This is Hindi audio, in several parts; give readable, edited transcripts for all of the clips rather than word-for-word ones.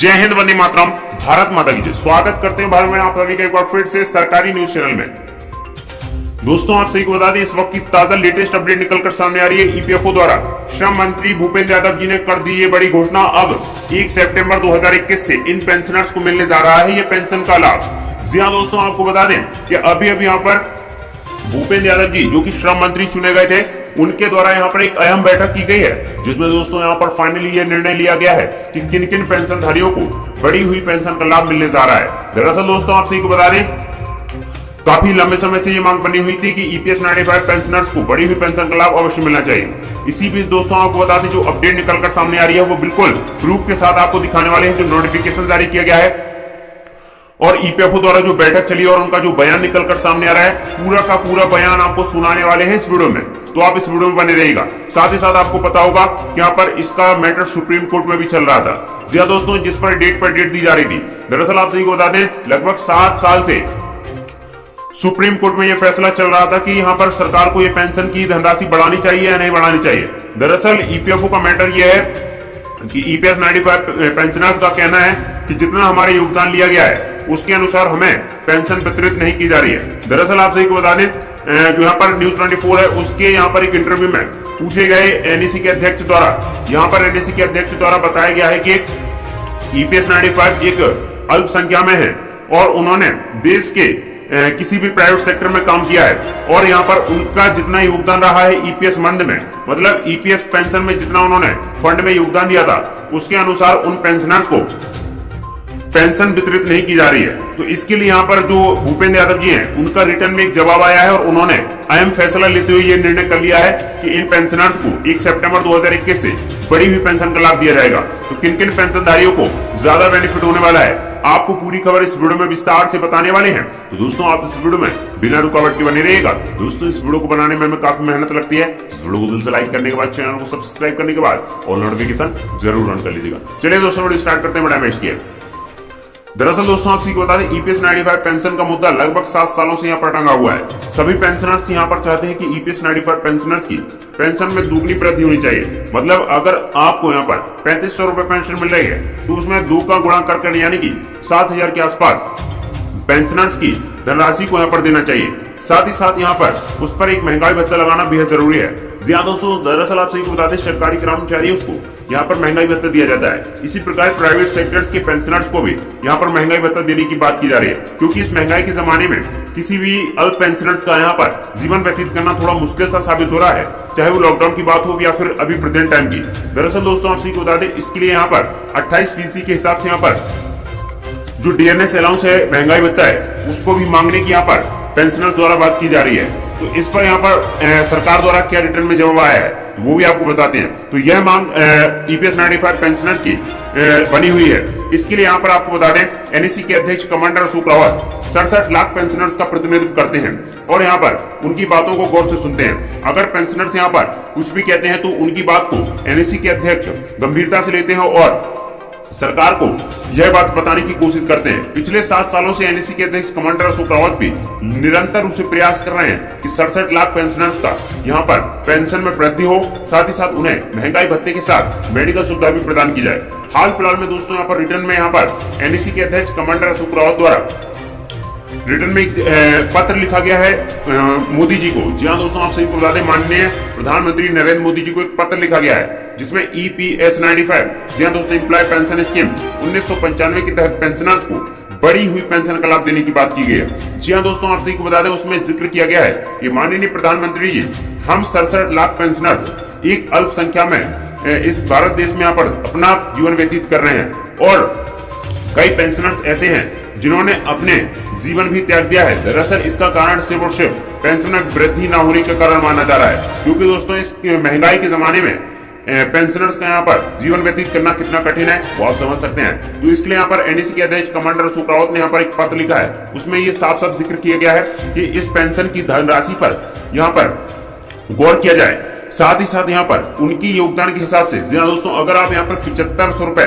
जय हिंद, वंदे मातरम, भारत माता की जय। स्वागत करते हैं भारत में आप सभी का एक बार फिर से सरकारी न्यूज चैनल में। दोस्तों, आप सभी को बता दें, इस वक्त की ताजा लेटेस्ट अपडेट निकलकर सामने आ रही है। ईपीएफओ द्वारा श्रम मंत्री भूपेंद्र यादव जी ने कर दी ये बड़ी घोषणा। अब 1 सितंबर 2021 से इन पेंशनर्स को मिलने जा रहा है ये पेंशन का लाभ। जी हाँ दोस्तों, आपको बता दें कि अभी यहाँ पर भूपेंद्र यादव जी जो कि श्रम मंत्री चुने गए थे, उनके द्वारा यहाँ पर एक अहम बैठक की गई है, जिसमें दोस्तों यहाँ पर फाइनली ये निर्णय लिया गया है कि किन किन पेंशनधारियों को बढ़ी हुई पेंशन का लाभ मिलने जा रहा है। दरअसल दोस्तों, आप सभी को बता दें, काफी लंबे समय से ये मांग बनी हुई थी कि ईपीएस 95 पेंशनर्स को बढ़ी हुई पेंशन का लाभ अवश्य मिलना चाहिए। इसी बीच दोस्तों, आपको बता दें, जो अपडेट निकलकर सामने आ रही है वो बिल्कुल प्रूफ के साथ आपको दिखाने वाले हैं। जो नोटिफिकेशन जारी किया गया है और ईपीएफओ द्वारा जो बैठक चली और उनका जो बयान निकलकर सामने आ रहा है, पूरा का पूरा बयान आपको सुनाने वाले हैं इस वीडियो में, तो आप इस वीडियो में बने रहिएगा। साथ ही साथ आपको पता होगा कि यहाँ पर इसका मैटर सुप्रीम कोर्ट में भी चल रहा था। जी दोस्तों, जिस पर डेट दी जा रही थी। दरअसल आप सभी को बता दें, लगभग 7 साल से सुप्रीम कोर्ट में यह फैसला चल रहा था कि यहाँ पर सरकार को ये पेंशन की धनराशि बढ़ानी चाहिए या नहीं बढ़ानी चाहिए। दरअसल ईपीएफओ का मैटर यह है कि ईपीएस 95 पेंशनर्स का कहना है कि जितना हमारे योगदान लिया गया है उसके अनुसार हमें पेंशन वितरित नहीं की जा रही है। दरअसल आप सभी को बता दें, जो यहाँ पर न्यूज 24 है, उसके यहाँ पर एक इंटरव्यू में पूछे गए एनईसी के अध्यक्ष द्वारा, यहाँ पर एनईसी के अध्यक्ष द्वारा बताया गया है कि ईपीएस 95 एक अल्पसंख्या में है और उन्होंने देश के किसी भी प्राइवेट सेक्टर में काम किया है और यहाँ पर उनका जितना योगदान रहा है ईपीएस मंद में, मतलब ईपीएस पेंशन में जितना उन्होंने फंड में योगदान दिया था, उसके अनुसार उन पेंशनर्स को पेंशन वितरित नहीं की जा रही है। तो इसके लिए यहाँ पर जो भूपेंद्र यादव जी हैं, उनका रिटर्न में एक जवाब आया है और उन्होंने अहम फैसला लेते हुए ये निर्णय कर लिया है कि इन पेंशनर्स को 1 सितंबर 2021 से बढ़ी हुई पेंशन का लाभ दिया जाएगा। तो किन किन पेंशनधारियों को ज्यादा बेनिफिट होने वाला है, आपको पूरी खबर इस वीडियो में विस्तार से बताने वाले हैं। तो दोस्तों, आप इस वीडियो में बिना रुकावट के बने रहिएगा। दोस्तों, इस वीडियो को बनाने में हमें काफी मेहनत लगती है। इस वीडियो को दिल से लाइक करने के बाद, चैनल को सब्सक्राइब करने के बाद और नोटिफिकेशन जरूर ऑन कर लीजिएगा। चलिए दोस्तों, वीडियो स्टार्ट करते हैं बिना वेस्ट किए। दरअसल दोस्तों, आप सभी को बता दें, ईपीएस 95 पेंशन का मुद्दा लगभग 7 सालों से यहाँ पर टंगा हुआ है। सभी पेंशनर्स यहाँ पर चाहते हैं कि ईपीएस 95 पेंशनर्स की पेंशन में दुगनी वृद्धि होनी चाहिए। मतलब अगर आपको यहाँ पर 3500 रुपए पेंशन मिल रही है, तो उसमें 2 का गुणा कर यानी कि 7000 के आसपास पेंशनर्स की धनराशि को यहाँ पर देना चाहिए। साथ ही साथ यहाँ पर उस पर एक महंगाई भत्ता लगाना बेहद जरूरी है। जी हाँ दोस्तों, दरअसल आप सभी को बता दें, सरकारी कर्मचारी उसको यहाँ पर महंगाई भत्ता दिया जाता है। इसी प्रकार प्राइवेट सेक्टर्स के पेंशनर्स को भी यहाँ पर महंगाई भत्ता देने की बात की जा रही है, क्योंकि इस महंगाई के जमाने में किसी भी अल्प पेंशनर्स का यहाँ पर जीवन व्यतीत करना थोड़ा मुश्किल सा साबित हो रहा है, चाहे वो लॉकडाउन की बात हो या फिर अभी प्रेजेंट टाइम की। दरअसल दोस्तों, आप सभी को बता दें, इसके लिए यहाँ पर 28% के हिसाब से यहाँ पर जो डीएनएस अलाउंस है, महंगाई भत्ता है, उसको भी मांगने की यहाँ पर पेंशनर्स द्वारा बात की जा रही है। तो इस पर यहाँ पर सरकार द्वारा क्या रिटर्न में जवाब आया है, तो वो भी आपको बताते हैं। तो यह मांग ईपीएस 95 पेंशनर्स की बनी हुई है। इसके लिए यहाँ पर आपको बता दें, एनईसी के अध्यक्ष कमांडर अशोक रावत 67 लाख पेंशनर्स का प्रतिनिधित्व करते हैं और यहाँ पर उनकी बातों को गौर से सुनते हैं। अगर पेंशनर्स यहाँ पर कुछ भी कहते हैं तो उनकी बात को एनईसी के अध्यक्ष गंभीरता से लेते हैं और सरकार को यह बात बताने की कोशिश करते हैं। पिछले 7 सालों से एनईसी के अध्यक्ष कमांडर अशोक रावत भी निरंतर रूप से प्रयास कर रहे हैं कि 67 लाख पेंशनर्स का यहाँ पर पेंशन में वृद्धि हो, साथ ही साथ उन्हें महंगाई भत्ते के साथ मेडिकल सुविधा भी प्रदान की जाए। हाल फिलहाल में दोस्तों, यहाँ पर रिटर्न में यहाँ पर एनईसी के अध्यक्ष कमांडर अशोक रावत द्वारा रिटर्न में एक पत्र लिखा गया है मोदी जी को। जी हाँ दोस्तों, आप सभी को बता दें, माननीय प्रधानमंत्री नरेंद्र मोदी जी को एक पत्र लिखा गया है, जिसमें ईपीएस 95, जी हाँ दोस्तों, एम्प्लॉय पेंशन स्कीम 1995 के तहत पेंशनर्स को बढ़ी हुई पेंशन का लाभ देने की बात की गई है। जी हाँ दोस्तों, आप सभी को बता दें, उसमें जिक्र किया गया है कि माननीय प्रधानमंत्री जी, हम 67 लाख पेंशनर्स एक अल्पसंख्या में इस भारत देश में यहाँ पर अपना जीवन व्यतीत कर रहे हैं और कई पेंशनर्स ऐसे हैं जिन्होंने अपने जीवन भी त्याग दिया है। दरअसल इसका कारण सिर्फ और सिर्फ पेंशन में वृद्धि न होने का कारण माना जा रहा है, क्योंकि दोस्तों इस महंगाई के जमाने में पेंशनर्स का यहाँ पर जीवन व्यतीत करना कितना कठिन है वो आप समझ सकते हैं। तो इसके लिए यहाँ पर एनईसी के अध्यक्ष कमांडर अशोक रावत ने यहाँ पर एक पत्र लिखा है, उसमें ये साफ साफ जिक्र किया गया है कि इस पेंशन की धनराशि पर यहाँ पर गौर किया जाए। साथ ही साथ यहाँ पर उनकी योगदान के हिसाब से, जी हाँ दोस्तों, अगर आप यहाँ पर 7500 रुपए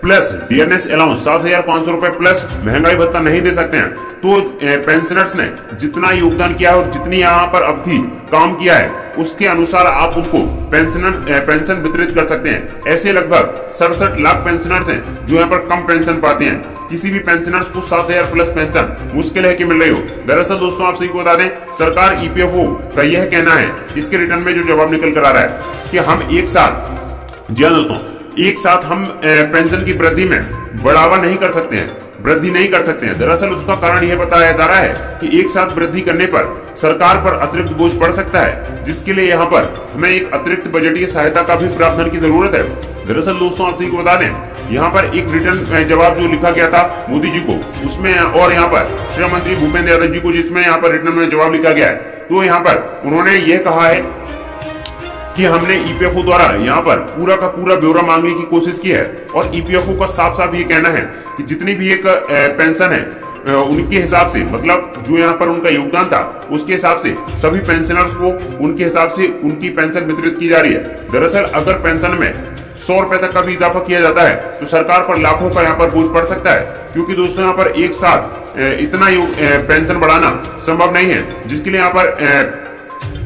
प्लस डीएनएस अलाउंस 7,500 रुपए प्लस महंगाई भत्ता नहीं दे सकते हैं। तो पेंशनर्स ने जितना योगदान किया है और जितनी यहाँ पर अवधि काम किया है उसके अनुसार आप उनको पेंशन वितरित कर सकते हैं। ऐसे लगभग 67 लाख पेंशनर्स हैं जो यहाँ पर कम पेंशन पाते हैं। किसी भी पेंशनर्स को 7,000 प्लस पेंशन मुश्किल है कि मिल रही हो। दरअसल दोस्तों आप सभी को बता दें, सरकार ईपीएफओ का यह कहना है, इसके रिटर्न में जो जवाब निकल कर आ रहा है कि हम एक साथ, जी हाँ दोस्तों, एक साथ हम पेंशन की वृद्धि में बढ़ावा नहीं कर सकते हैं, वृद्धि नहीं कर सकते हैं। दरअसल उसका कारण यह बताया जा रहा है कि एक साथ वृद्धि करने पर सरकार पर अतिरिक्त बोझ पड़ सकता है, जिसके लिए यहाँ पर हमें एक अतिरिक्त बजटीय सहायता का भी प्रावधान की जरूरत है। दरअसल दोस्तों आप सभी को बता दें, यहाँ पर एक रिटर्न जवाब जो लिखा गया था मोदी जी को, उसमें और यहाँ पर श्रम मंत्री भूपेंद्र यादव जी को, जिसमें यहाँ पर रिटर्न में जवाब लिखा गया है, तो यहाँ पर उन्होंने ये कहा है कि हमने ईपीएफओ द्वारा यहाँ पर पूरा का पूरा ब्यौरा मांगने की कोशिश की है और ईपीएफओ का साफ साफ ये कहना है कि जितनी भी एक पेंशन है उनके हिसाब से, मतलब जो यहाँ पर उनका योगदान था उसके हिसाब से सभी पेंशनर्स को उनके हिसाब से उनकी पेंशन वितरित की जा रही है। दरअसल अगर पेंशन में 100 रुपए तक का भी इजाफा किया जाता है तो सरकार पर लाखों का यहाँ पर बोझ पड़ सकता है, क्योंकि दोस्तों यहाँ पर एक साथ इतना पेंशन बढ़ाना संभव नहीं है, जिसके लिए यहाँ पर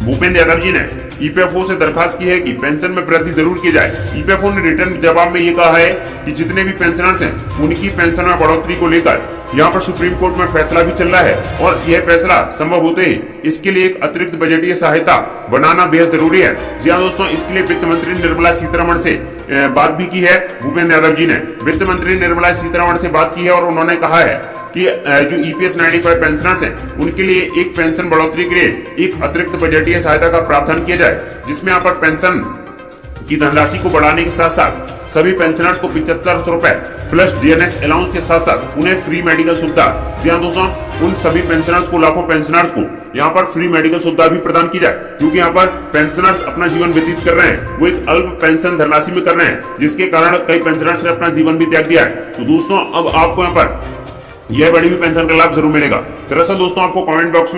भूपेंद्र यादव जी ने ईपीएफओ से दरखास्त की है कि पेंशन में वृद्धि जरूर की जाए। ईपीएफओ ने रिटर्न जवाब में ये कहा है कि जितने भी पेंशनर्स हैं उनकी पेंशन में बढ़ोतरी को लेकर यहाँ पर सुप्रीम कोर्ट में फैसला भी चल रहा है और यह फैसला संभव होते ही इसके लिए एक अतिरिक्त बजटीय सहायता बनाना बेहद जरूरी है। जी हाँ दोस्तों, इसके लिए वित्त मंत्री निर्मला सीतारमण से बात भी की है। भूपेंद्र यादव जी ने वित्त मंत्री निर्मला सीतारमण से बात की है और उन्होंने कहा है कि जो ईपीएस 95 पेंशनर्स हैं उनके लिए एक पेंशन बढ़ोतरी के लिए एक अतिरिक्त बजटीय सहायता का प्रावधान किया जाए, जिसमें यहाँ पर पेंशन की धनराशि को बढ़ाने के साथ साथ सभी पेंशनर्स को 7500 रुपए प्लस डीएनएस अलाउंस के साथ साथ उन्हें फ्री मेडिकल सुविधा, जी हाँ दोस्तों, उन सभी पेंशनर्स को, लाखों पेंशनर्स को यहाँ पर फ्री मेडिकल सुविधा भी प्रदान की जाए, क्योंकि यहाँ पर पेंशनर्स अपना जीवन व्यतीत कर रहे हैं, वो एक अल्प पेंशन धनराशि में कर रहे हैं, जिसके कारण कई पेंशनर्स ने अपना जीवन भी त्याग दिया है। तो दोस्तों अब आपको यहाँ पर यह बढ़ी हुई पेंशन का लाभ जरूर मिलेगा। दरअसल दोस्तों आपको कमेंट बॉक्स में